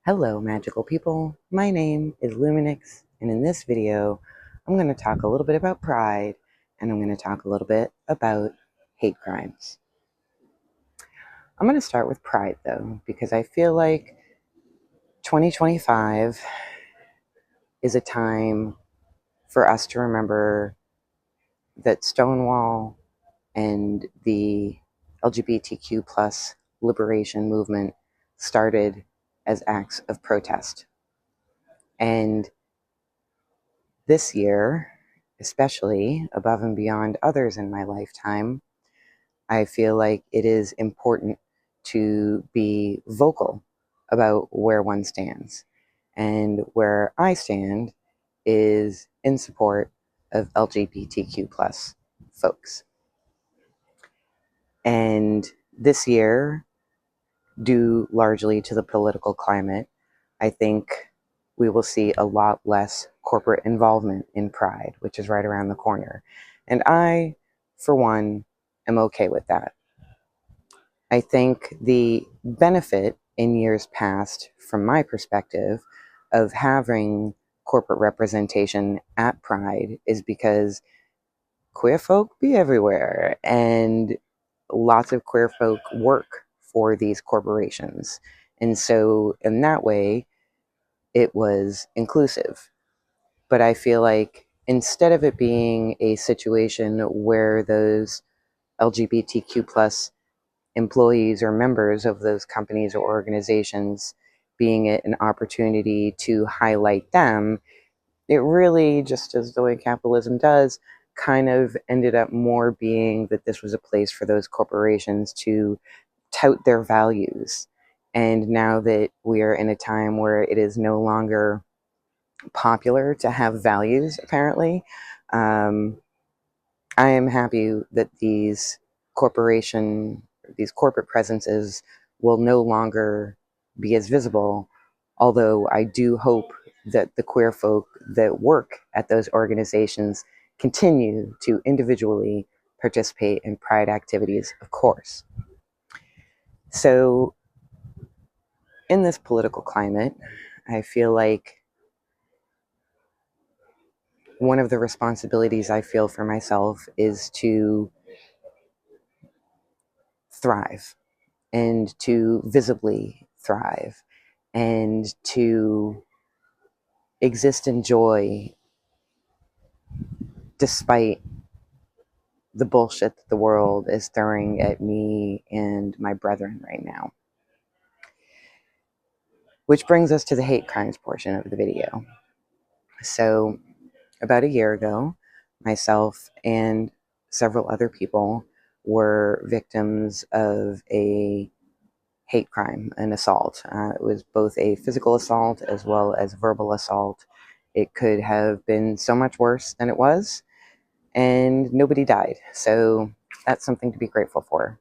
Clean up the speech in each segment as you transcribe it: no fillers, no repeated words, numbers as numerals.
Hello, magical people. My name is Luminix, and in this video, I'm going to talk a little bit about pride, and I'm going to talk a little bit about hate crimes. I'm going to start with pride, though, because I feel like 2025 is a time for us to remember that Stonewall and the LGBTQ plus liberation movement started as acts of protest. And this year, especially above and beyond others in my lifetime, I feel like it is important to be vocal about where one stands. And where I stand is in support of LGBTQ plus folks. And this year, due largely to the political climate, I think we will see a lot less corporate involvement in Pride, which is right around the corner. And I, for one, am okay with that. I think the benefit in years past, from my perspective, of having corporate representation at Pride is because queer folk be everywhere, and lots of queer folk work for these corporations. And so, in that way, it was inclusive. But I feel like instead of it being a situation where those LGBTQ plus employees or members of those companies or organizations being it an opportunity to highlight them, it really, just as the way capitalism does, kind of ended up more being that this was a place for those corporations to tout their values. And now that we are in a time where it is no longer popular to have values, apparently, I am happy that these corporate presences will no longer be as visible, although I do hope that the queer folk that work at those organizations continue to individually participate in pride activities, of course. So, in this political climate, I feel like one of the responsibilities I feel for myself is to thrive and to visibly thrive and to exist in joy despite the bullshit that the world is throwing at me and my brethren right now. Which brings us to the hate crimes portion of the video. So, about a year ago, myself and several other people were victims of a hate crime, an assault. It was both a physical assault as well as verbal assault. It could have been so much worse than it was, and nobody died. So that's something to be grateful for.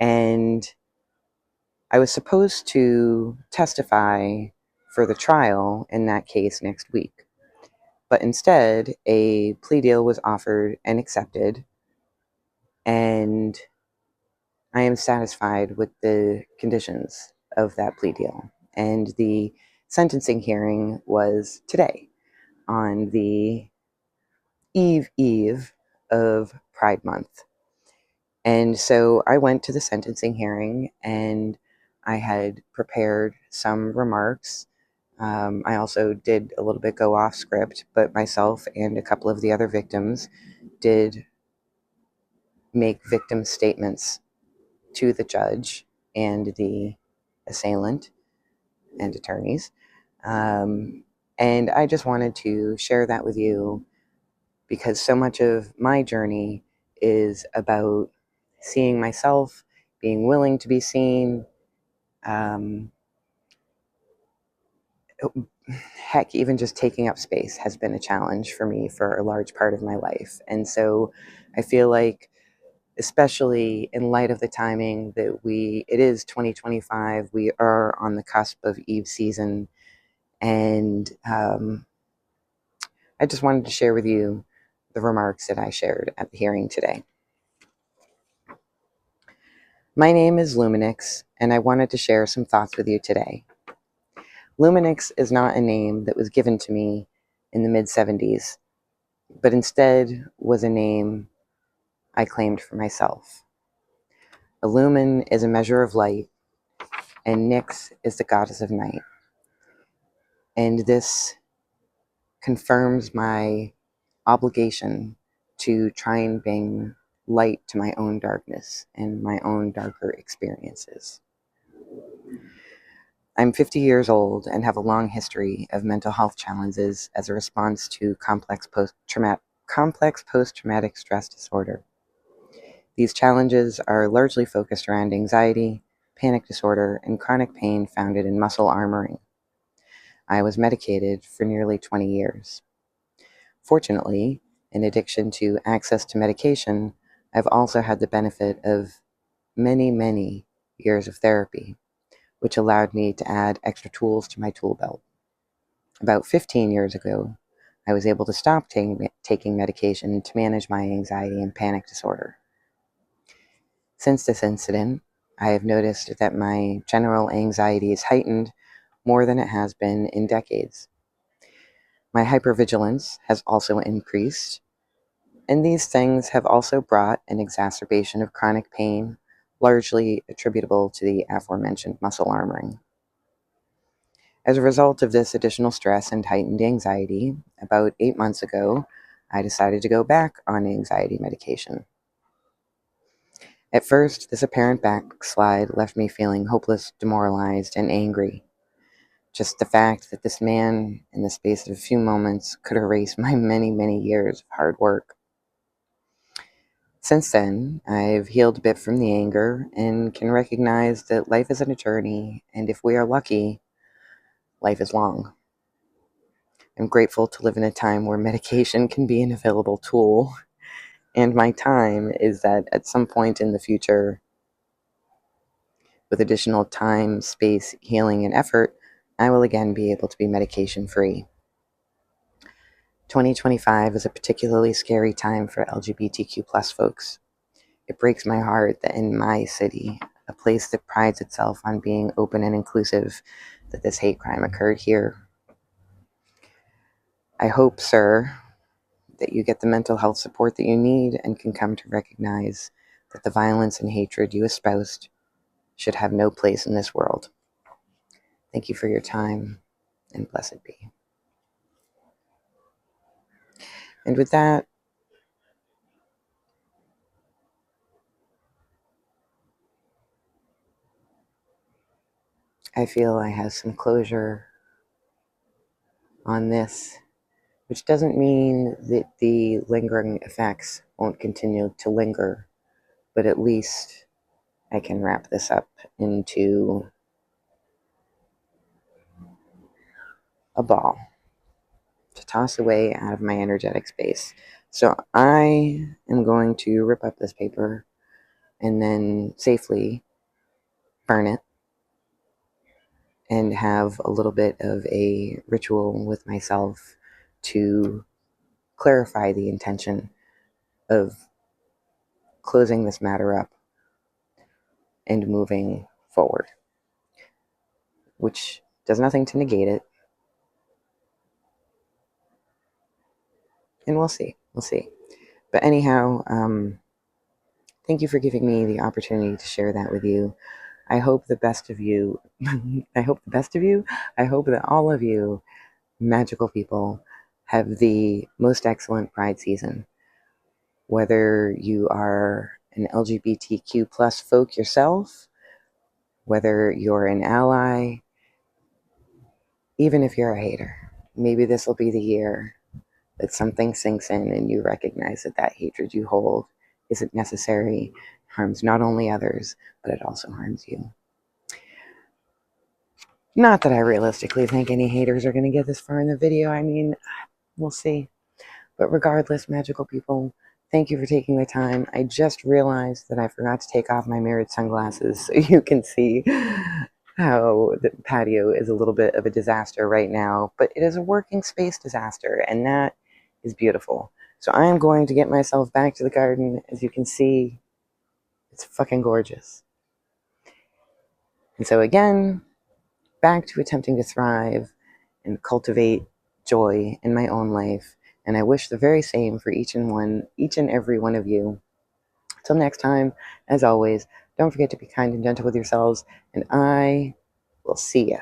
And I was supposed to testify for the trial in that case next week. But instead, a plea deal was offered and accepted, and I am satisfied with the conditions of that plea deal. And the sentencing hearing was today, on the eve of Pride Month. And so I went to the sentencing hearing, and I had prepared some remarks. I also did a little bit go off script, but myself and a couple of the other victims did make victim statements to the judge and the assailant and attorneys. And I just wanted to share that with you because so much of my journey is about seeing myself, being willing to be seen. Heck, even just taking up space has been a challenge for me for a large part of my life. And so I feel like, especially in light of the timing that it is 2025, we are on the cusp of Eve season. And I just wanted to share with you the remarks that I shared at the hearing today. My name is Luminix, and I wanted to share some thoughts with you today. Luminix is not a name that was given to me in the mid-70s, but instead was a name I claimed for myself. A lumen is a measure of light, and Nyx is the goddess of night. And this confirms my obligation to try and bring light to my own darkness and my own darker experiences. I'm 50 years old and have a long history of mental health challenges as a response to complex post-traumatic stress disorder. These challenges are largely focused around anxiety, panic disorder, and chronic pain founded in muscle armoring. I was medicated for nearly 20 years. Fortunately, in addition to access to medication, I've also had the benefit of many, many years of therapy, which allowed me to add extra tools to my tool belt. About 15 years ago, I was able to stop taking medication to manage my anxiety and panic disorder. Since this incident, I have noticed that my general anxiety is heightened more than it has been in decades. My hypervigilance has also increased, and these things have also brought an exacerbation of chronic pain, largely attributable to the aforementioned muscle armoring. As a result of this additional stress and heightened anxiety, about 8 months ago, I decided to go back on anxiety medication. At first, this apparent backslide left me feeling hopeless, demoralized, and angry. Just the fact that this man, in the space of a few moments, could erase my many, many years of hard work. Since then, I've healed a bit from the anger and can recognize that life isn't a journey, and if we are lucky, life is long. I'm grateful to live in a time where medication can be an available tool, and my time is that at some point in the future, with additional time, space, healing, and effort, I will again be able to be medication-free. 2025 is a particularly scary time for LGBTQ plus folks. It breaks my heart that in my city, a place that prides itself on being open and inclusive, that this hate crime occurred here. I hope, sir, that you get the mental health support that you need and can come to recognize that the violence and hatred you espoused should have no place in this world. Thank you for your time, and blessed be. And with that, I feel I have some closure on this, which doesn't mean that the lingering effects won't continue to linger, but at least I can wrap this up into a ball to toss away out of my energetic space. So I am going to rip up this paper and then safely burn it and have a little bit of a ritual with myself to clarify the intention of closing this matter up and moving forward, which does nothing to negate it. And we'll see. But anyhow, thank you for giving me the opportunity to share that with you. I hope the best of you, I hope that all of you magical people have the most excellent Pride season. Whether you are an LGBTQ plus folk yourself, whether you're an ally, even if you're a hater, maybe this will be the year that something sinks in and you recognize that that hatred you hold isn't necessary, harms not only others, but it also harms you. Not that I realistically think any haters are going to get this far in the video. I mean, we'll see. But regardless, magical people, thank you for taking the time. I just realized that I forgot to take off my mirrored sunglasses so you can see how the patio is a little bit of a disaster right now, but it is a working space disaster, and that is beautiful. So I am going to get myself back to the garden. As you can see, it's fucking gorgeous. And so again, back to attempting to thrive and cultivate joy in my own life. And I wish the very same for each and every one of you. Till next time, as always, don't forget to be kind and gentle with yourselves, and I will see ya.